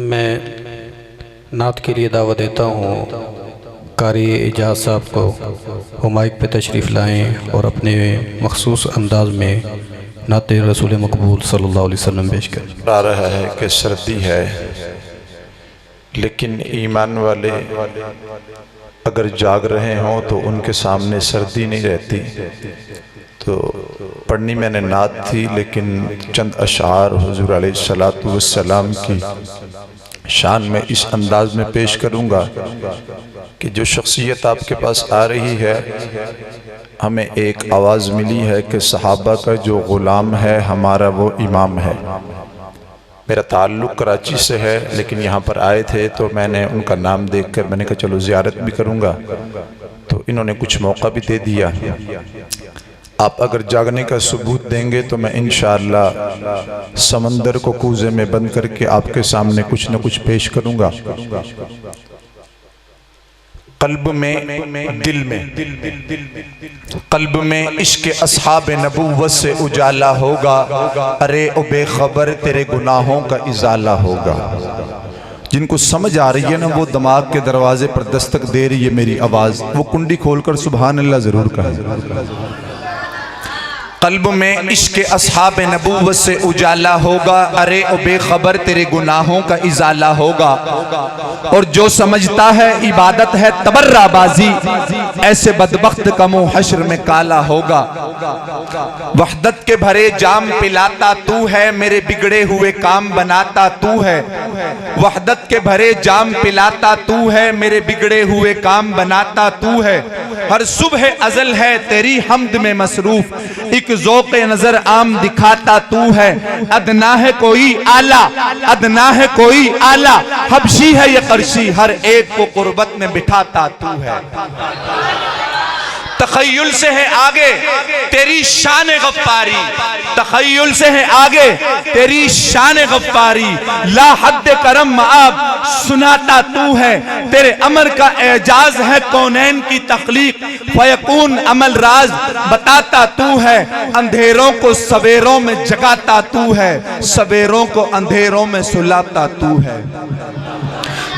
मैं नात के लिए दावत देता हूँ कारी एजाज साहब को, वो माइक पे तशरीफ़ लाएँ और अपने मखसूस अंदाज में नात रसूल मकबूल सल्लल्लाहु अलैहि वसल्लम पेश करें। आ रहा है कि सर्दी है, लेकिन ईमान वाले अगर जाग रहे हों तो उनके सामने सर्दी नहीं रहती। तो पढ़नी मैंने नात थी, लेकिन चंद अशार हुज़ूर अलैहिस्सलातु वस्सलाम की शान में इस अंदाज में पेश करूँगा कि जो शख्सियत आपके पास आ रही है, हमें एक आवाज़ मिली है कि सहाबा का जो ग़ुलाम है हमारा वो इमाम है। मेरा ताल्लुक़ कराची से है, लेकिन यहाँ पर आए थे तो मैंने उनका नाम देखकर मैंने कहा चलो ज़ियारत भी करूँगा, तो इन्होंने कुछ मौका भी दे दिया। आप अगर जागने का सबूत देंगे तो मैं इंशाअल्लाह समंदर को कूज़े में बंद करके आपके सामने कुछ न कुछ पेश करूँगा। कल्ब में, दिल में, कल्ब में इश्क अस्हाब नबूवत से उजाला होगा। अरे ओ बेखबर तेरे गुनाहों का इजाला होगा। जिनको समझ आ रही है ना, वो दिमाग के दरवाजे पर दस्तक दे रही है मेरी आवाज़, वो कुंडी खोलकर सुभान अल्लाह ज़रूर कहें। कल्ब में इश्क अस्हाब नबूवत से उजाला होगा। अरे ओ बेखबर तेरे गुनाहों का इजाला होगा। और जो समझता है इबादत है तबर्राबाजी, ऐसे बदबख्त का मुंह हश्र में काला होगा। वहदत के भरे जाम पिलाता तू है, मेरे बिगड़े हुए काम बनाता तू है। वहदत के भरे जाम पिलाता तू है, मेरे बिगड़े हुए काम बनाता तू है। हर सुबह अज़ल है तेरी हमद में मसरूफ, एक ज़ौक़े नजर आम दिखाता तू है। अदना है कोई आला, अदना है कोई आला, हबशी है ये करशी, हर एक को कुर्बत में बिठाता तू है। तखय्युल से है आगे तेरी शान गफ्फारी, तखय्युल से है आगे तेरी शान गफ्फारी। ला हद करम मआब सुनाता तू है, तेरे अमर का एजाज है कौनैन की तख्लीक। फयकून अमल राज बताता तू है, अंधेरों को सवेरों में जगाता तू है, सवेरों को अंधेरों में सुलाता तू है।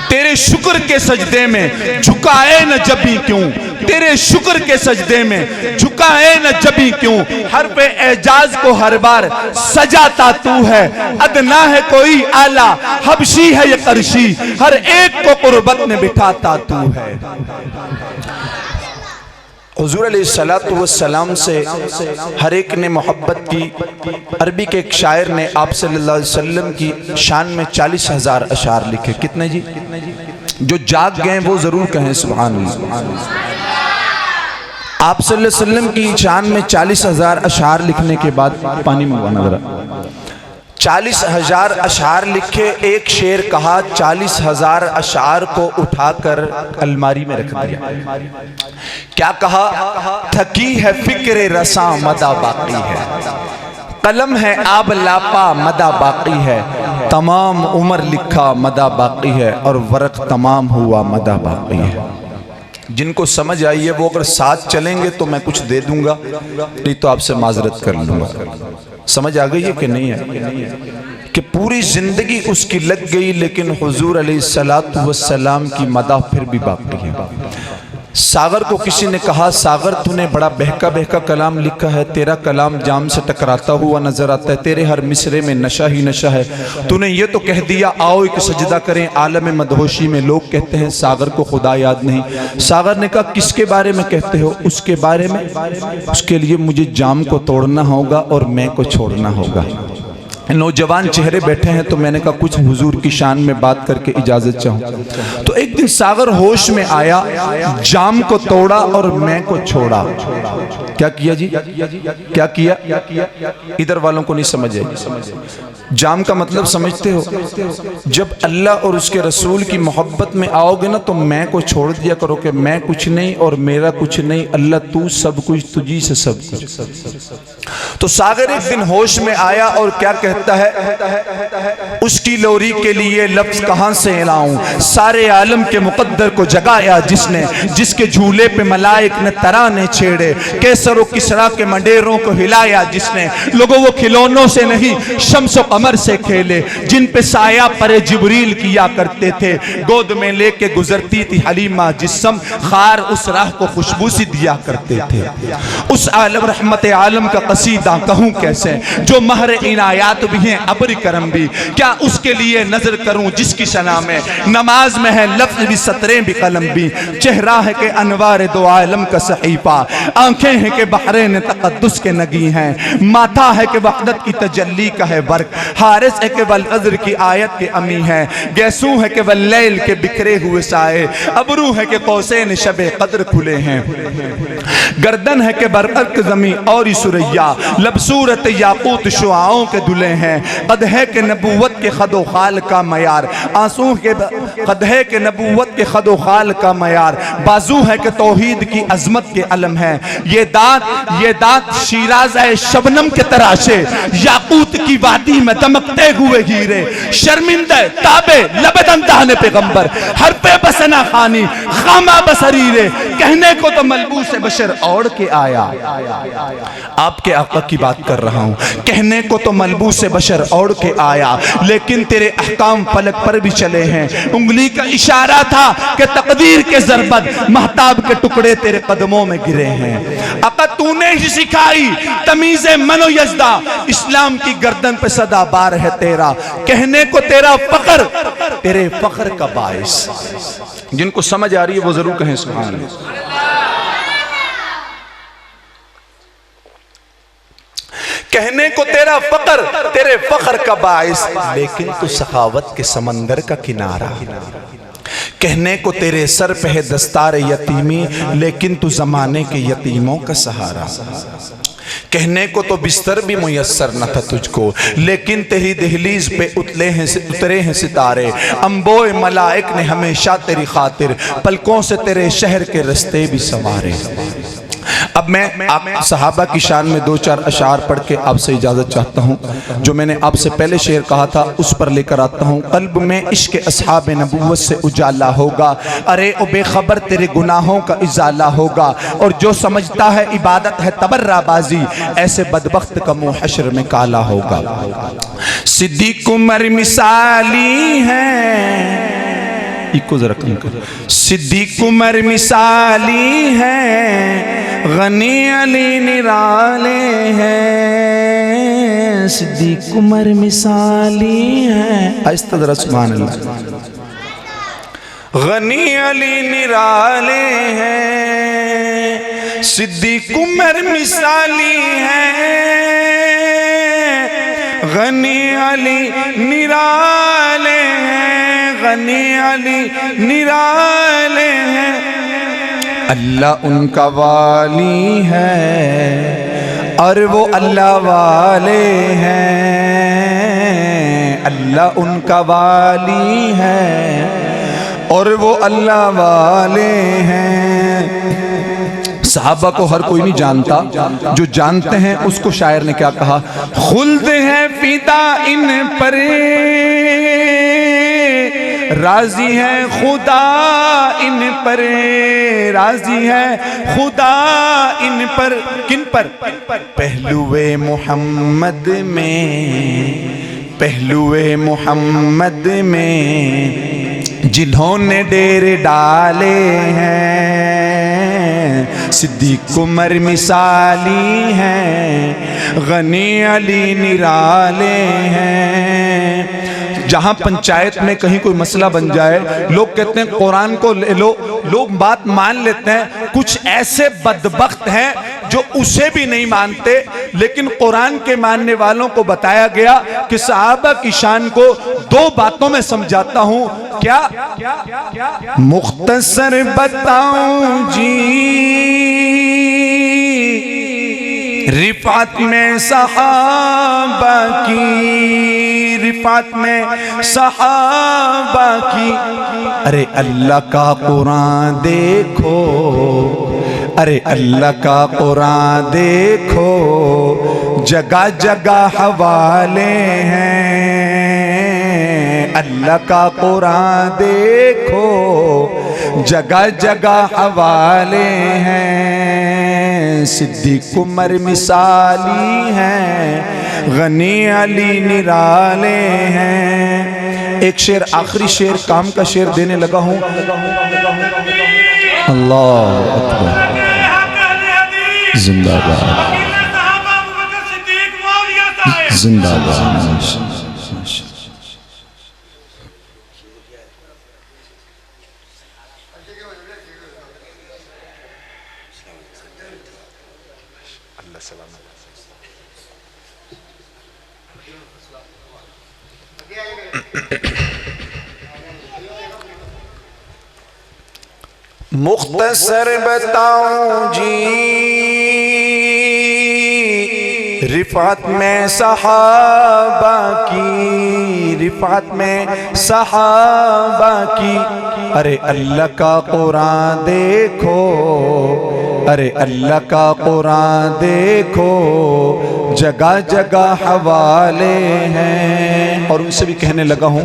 तेरे शुक्र के सजदे में झुकाए न जबी क्यों, तेरे शुक्र के सजदे में झुकाए न जबी क्यों। हर पे एजाज को हर बार सजाता तू है। अदना है कोई आला, हबशी है ये करशी, हर एक को कुर्बत में बिठाता तू है। हुज़ूर अलैहिस्सलातु वस्सलाम से हर एक ने मोहब्बत की। अरबी के एक शायर ने आप सल्लल्लाहु अलैहि वसल्लम की शान में 40,000 अशार लिखे। कितने जी? जो जाग गए वो जरूर कहें सुभान अल्लाह। आप सल्लल्लाहु अलैहि वसल्लम की शान में 40,000 अशार लिखने के बाद, पानी मंगवाना जरा, 40,000 अशार लिखे। एक शेर कहा 40,000 अशार को उठाकर अलमारी में रख दिया। क्या कहा? थकी है फिक्र रसा मदा बाकी है, कलम है आब लापा मदा बाकी है। तमाम उम्र लिखा मदा बाकी है, और वर्क तमाम हुआ मदा बाकी है। जिनको समझ आई है वो अगर साथ चलेंगे तो मैं कुछ दे दूंगा, नहीं तो आपसे माजरत कर लूंगा। समझ आ गई है कि नहीं है? कि पूरी जिंदगी उसकी लग गई, लेकिन हुजूर अलैहिस्सलातु वस्सलाम की मदाह फिर भी बाकी है। सागर को किसी ने कहा, सागर तूने बड़ा बहका बहका कलाम लिखा है, तेरा कलाम जाम से टकराता हुआ नजर आता है, तेरे हर मिसरे में नशा ही नशा है। तूने ये तो कह दिया आओ एक सजदा करें आलम मदहोशी में, लोग कहते हैं सागर को खुदा याद नहीं। सागर ने कहा किसके बारे में कहते हो? उसके बारे में, उसके लिए मुझे जाम को तोड़ना होगा और मैं को छोड़ना होगा। नौजवान चेहरे बैठे हैं तो मैंने कहा कुछ हुजूर की शान में बात करके इजाजत चाहूं। तो एक दिन सागर होश में आया, जाम को तोड़ा और मैं को छोड़ा। क्या किया जी? क्या किया? इधर वालों को नहीं समझ आई। जाम का मतलब समझते हो? जब अल्लाह और उसके रसूल की मोहब्बत में आओगे ना तो मैं को छोड़ दिया करो कि मैं कुछ नहीं और मेरा कुछ नहीं, अल्लाह तू सब कुछ, तुझी से सब कुछ। तो सागर एक दिन होश में आया और क्या कहता है उसकी लोरी के लिए लफ्ज कहां से लाऊं, सारे आलम के मुकद्दर को जगाया जिसने, जिसके झूले पे मलाइक ने तराने छेड़े, कैसर व किसरा के मंडेरों को हिलाया जिसने, लोगों वो खिलौनों से नहीं शम्स व कमर से खेले, जिन पे साया परे जिब्रील किया करते थे, गोद में लेके गुजरती थी हलीमा जिस्म, खार उस राह को खुशबू सी दिया करते थे। उस आलम रहमत आलम का कसीदा कहूँ कैसे, जो महर इनायात भी हैं अबरी करम भी, क्या उसके लिए नजर करूं जिसकी शना में नमाज में है लफ्ज भी सतरें भी कलम भी, चेहरा है कि अनवार दो आलम का सहीफा, आंखें हैं कि बहरें तक़द्दुस के नगी हैं, माथा है कि वहदत की तजल्ली का है वर्क, हारिस है कि वल अज़्र की आयत के अमी है, गैसू है कि वल लैल के बिखरे हुए साए, अबरू है कि कौसैन शबे कद्र खुले हैं, गर्दन है कि बरक़त ज़मी और सुरैया, लबसूरत याकूत शुआओं के दुले हैं, कद है कि नबूवत के खदो खाल का मयार, आंसू के कद है कि नबूवत के खदो खाल का मयार, बाजू है कि तौहीद की अजमत के अलम है, ये दांत शीराज़े शबनम के तराशे, याकूत की वादी में दमकते हुए हीरे, शर्मिंदे ताबे लबदन दाहने पैगंबर, हर पे बसना खानी खामा बसरीरे, कहने को तो मलबूस बशर ओढ़ के आया, आपके आका की बात कर रहा हूं, कहने को तो मलबूस बशर ओढ़ के आया, लेकिन तेरे अहकाम फलक पर भी चले हैं, उंगली का इशारा था कि तकदीर के ज़रबत महताब के टुकड़े तेरे कदमों में गिरे हैं, आका तूने ही सिखाई तमीज़े मनो यज़दा, इस्लाम की गर्दन पे सदा बार है तेरा, कहने को तेरा फख्र तेरे फख्र का बाइस, जिनको समझ आ रही है वो जरूर कहें सुभान अल्लाह। कहने को तेरा फख्र तेरे फख्र का बाइस, लेकिन तू सखावत के समंदर का किनारा, कहने को तेरे सर पे है दस्तार यतीमी, लेकिन तू जमाने के यतीमों का सहारा, कहने को तो बिस्तर भी मुयस्सर न था तुझको, लेकिन तेरी दहलीज पे उतरे हैं सितारे, अंबोए मलाइक ने हमेशा तेरी खातिर पलकों से तेरे शहर के रस्ते भी संवारे। अब मैं आप सहाबा की शान में दो चार अशार पढ़ के आपसे इजाज़त चाहता हूँ, जो मैंने आपसे पहले शेर कहा था उस पर लेकर आता हूँ। कल्ब में इश्क अस्हाब नबूवत से उजाला होगा, अरे ओ बेखबर तेरे गुनाहों का इजाला होगा, और जो समझता है इबादत है तबर्राबाजी, ऐसे बदबख्त का मुँह हश्र में काला होगा। सिद्दीक उमर मिसाली है, इको जरा कम कर, सिद्दीक उमर मिसाली है, गनी अली निराले हैं, सिद्दीक उमर मिसाली है, आहिस्ता जरा सुभान अल्लाह, गनी अली निराले हैं, सिद्दीक उमर मिसाली है, गनी अली निराले हैं, गनी अली निराले हैं, अल्लाह उनका वाली है और वो अल्लाह वाले हैं, अल्लाह उनका वाली है और वो अल्लाह वाले हैं। सहाबा को हर कोई नहीं जानता, जो जानते हैं उसको शायर ने क्या कहा, खुल्द है फिदा इन पर, राजी है खुदा इन पर, राजी है खुदा इन पर, किन पर, पहलुए मोहम्मद में, पहलुए मोहम्मद में जिन्होंने डेरे डाले हैं, सिद्दीक उमर मिसाली हैं, गनी अली निराले हैं। जहां पंचायत में कहीं कोई मसला बन जाए, लोग कहते हैं कुरान को ले लो, लोग बात मान लेते हैं। कुछ ऐसे बदबख्त हैं जो उसे भी नहीं मानते, लेकिन कुरान के मानने वालों को बताया गया कि सहाबा की शान को दो बातों में समझाता हूं। क्या मुख्तसर बताऊं जी, रिफात में सहाबा की, रिफात में सहाबा की, अरे अल्लाह का कुरान देखो, अरे अल्लाह का कुरान देखो, जगह जगह हवाले हैं, अल्लाह का कुरान देखो जगह जगह हवाले हैं। सिद्दीक उमर मिसाली हैं, गनी अली निराले हैं। एक शेर, आखिरी शेर, काम का शेर देने लगा हूँ। अल्लाह अकबर, जिंदाबाद जिंदाबाद। मुख्तसर बताऊं जी रिफात में सहाबा की, रिफात में सहाबा की। अरे अल्लाह का कुरान देखो, अरे अल्लाह का कुरान देखो जगह जगह हवाले हैं। और उनसे भी कहने लगा हूँ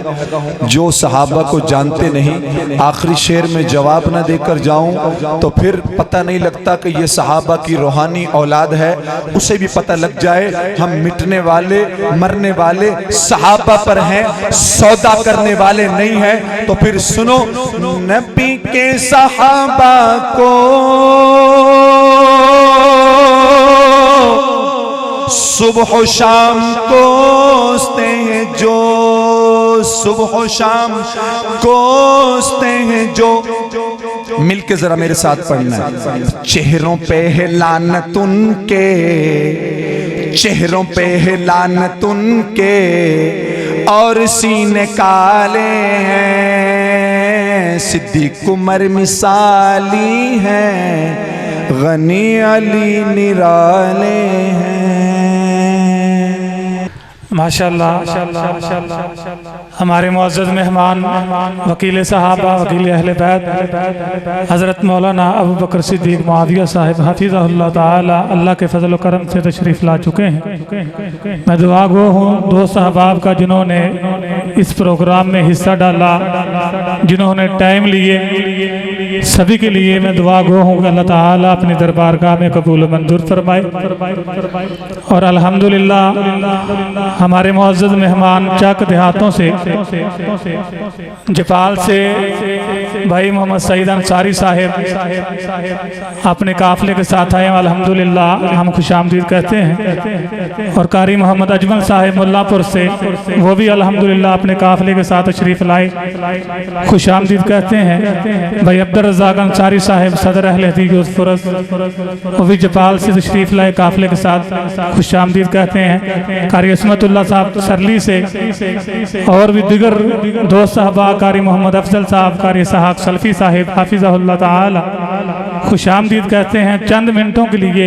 जो सहाबा को जानते नहीं, आखिरी शेर में जवाब न देकर जाऊं तो फिर पता नहीं लगता कि ये सहाबा की रूहानी औलाद है। उसे भी पता लग जाए हम मिटने वाले मरने वाले सहाबा पर हैं, सौदा करने वाले नहीं हैं। तो फिर सुनो, नबी के सहाबा को सुबह शाम कोसते हैं जो, सुबह शाम कोसते हैं जो। मिलके जरा मेरे साथ पढ़ना है। चेहरों पे है लानत उनके, चेहरों पे है लानत उनके और सीने काले हैं। सिद्दीक उमर मिसाली हैं, गनी अली निराले हैं। माशाअल्लाह हमारे मुअज़्ज़ज़ मेहमान वकील सहाबा, वकील अहले बैत हज़रत मौलाना अबू बकर सिद्दीक मुआविया साहिब हफ़िज़हुल्लाह ताला अल्लाह के फजल व करम से तशरीफ़ ला चुके हैं। मैं दुआ गो हूँ दोस्त अहबाब का जिन्होंने इस प्रोग्राम में हिस्सा डाला, जिन्होंने टाइम लिए, सभी के लिए मैं दुआ गो हूँ कि अल्लाह ताला अपने दरबारगाह में कबूल मंजूर फरमाए। और अल्हम्दुलिल्लाह हमारे मुअज़्ज़ज़ मेहमान चक देहातों से, जपाल से भाई मोहम्मद सईद अंसारी साहिब अपने काफिले के साथ आए। अल्हम्दुलिल्लाह हम खुशामदीद कहते हैं। और कारी मोहम्मद अजमल साहिब मुल्लापुर से, वो भी अल्हम्दुलिल्लाह अपने काफिले के साथ तशरीफ लाए, खुशामदीद कहते हैं। भाई अब्दुल रज़्ज़ाक़ अंसारी साहिब सदर अहले हदीस फुरस, वो भी जपाल से तशरीफ लाए काफिले के साथ, खुशामदीद कहते हैं। कारी इसमतुल्लाह साहब सरली से और भी दिगर दोस्त साहबा, कारी मोहम्मद अफजल साहब, कारी इसहाक सल्फी साहिब हाफिज़हुल्लाह ताला खुशामदीद कहते हैं। चंद मिनटों के लिए